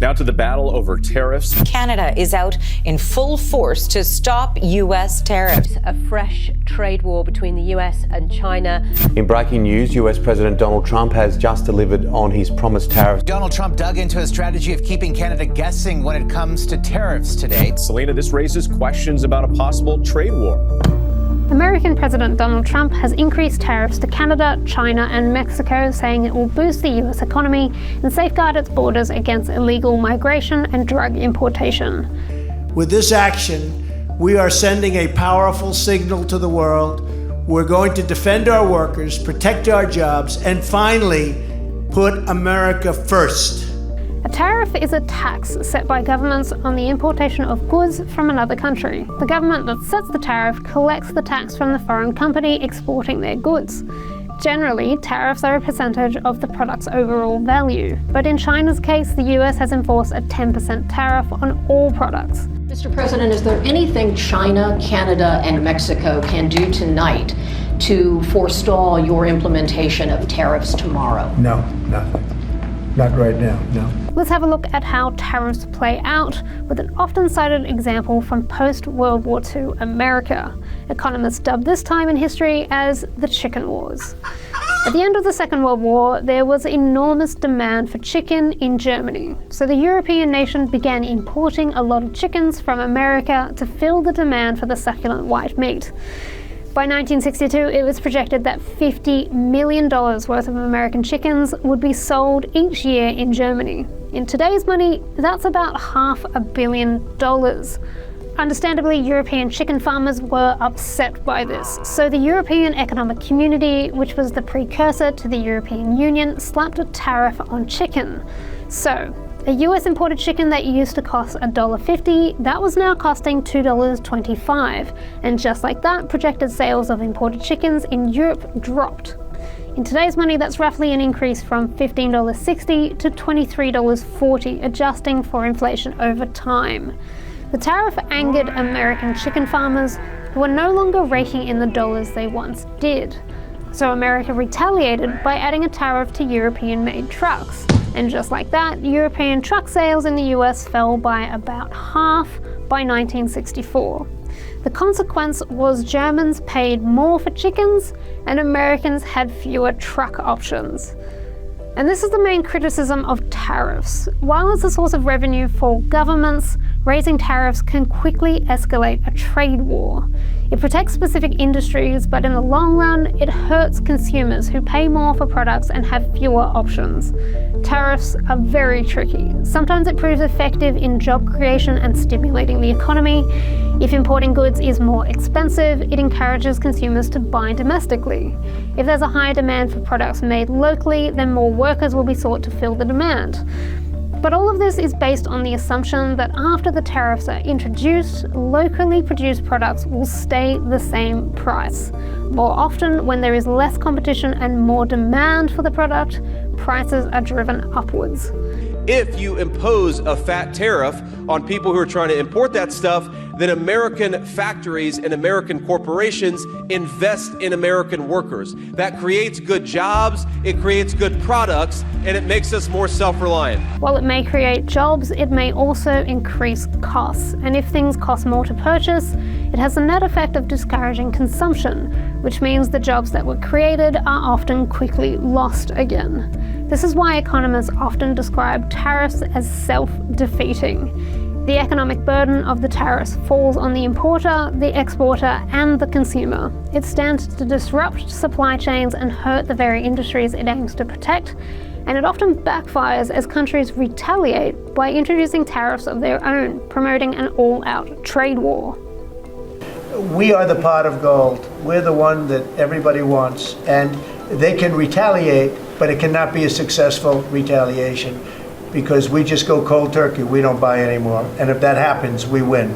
Now to the battle over tariffs. Canada is out in full force to stop U.S. tariffs. A fresh trade war between the U.S. and China. In breaking news, U.S. President Donald Trump has just delivered on his promised tariffs. Donald Trump dug into a strategy of keeping Canada guessing when it comes to tariffs today. Selena, this raises questions about a possible trade war. American President Donald Trump has increased tariffs to Canada, China and Mexico, saying it will boost the US economy and safeguard its borders against illegal migration and drug importation. With this action, we are sending a powerful signal to the world. We're going to defend our workers, protect our jobs, and finally, put America first. A tariff is a tax set by governments on the importation of goods from another country. The government that sets the tariff collects the tax from the foreign company exporting their goods. Generally, tariffs are a percentage of the product's overall value, but in China's case, the US has enforced a 10% tariff on all products. Mr. President, is there anything China, Canada, and Mexico can do tonight to forestall your implementation of tariffs tomorrow? No, nothing. Not right now, no. Let's have a look at how tariffs play out with an often cited example from post-World War II America. Economists dubbed this time in history as the Chicken Wars. At the end of the Second World War, there was enormous demand for chicken in Germany. So the European nation began importing a lot of chickens from America to fill the demand for the succulent white meat. By 1962, it was projected that $50 million worth of American chickens would be sold each year in Germany. In today's money, that's about $500 million. Understandably, European chicken farmers were upset by this, so the European Economic Community, which was the precursor to the European Union, slapped a tariff on chicken. So, a US imported chicken that used to cost $1.50, that was now costing $2.25. And just like that, projected sales of imported chickens in Europe dropped. In today's money, that's roughly an increase from $15.60 to $23.40, adjusting for inflation over time. The tariff angered American chicken farmers who were no longer raking in the dollars they once did. So America retaliated by adding a tariff to European-made trucks. And just like that, European truck sales in the US fell by about half by 1964. The consequence was Germans paid more for chickens and Americans had fewer truck options. And this is the main criticism of tariffs. While it's a source of revenue for governments, raising tariffs can quickly escalate a trade war. It protects specific industries, but in the long run, it hurts consumers who pay more for products and have fewer options. Tariffs are very tricky. Sometimes it proves effective in job creation and stimulating the economy. If importing goods is more expensive, it encourages consumers to buy domestically. If there's a higher demand for products made locally, then more workers will be sought to fill the demand. But all of this is based on the assumption that after the tariffs are introduced, locally produced products will stay the same price. More often, when there is less competition and more demand for the product, prices are driven upwards. If you impose a fat tariff on people who are trying to import that stuff, then American factories and American corporations invest in American workers. That creates good jobs, it creates good products, and it makes us more self-reliant. While it may create jobs, it may also increase costs. And if things cost more to purchase, it has the net effect of discouraging consumption, which means the jobs that were created are often quickly lost again. This is why economists often describe tariffs as self-defeating. The economic burden of the tariffs falls on the importer, the exporter, and the consumer. It stands to disrupt supply chains and hurt the very industries it aims to protect, and it often backfires as countries retaliate by introducing tariffs of their own, promoting an all-out trade war. We are the pot of gold. We're the one that everybody wants, and they can retaliate, but it cannot be a successful retaliation because we just go cold turkey. We don't buy anymore. And if that happens, we win.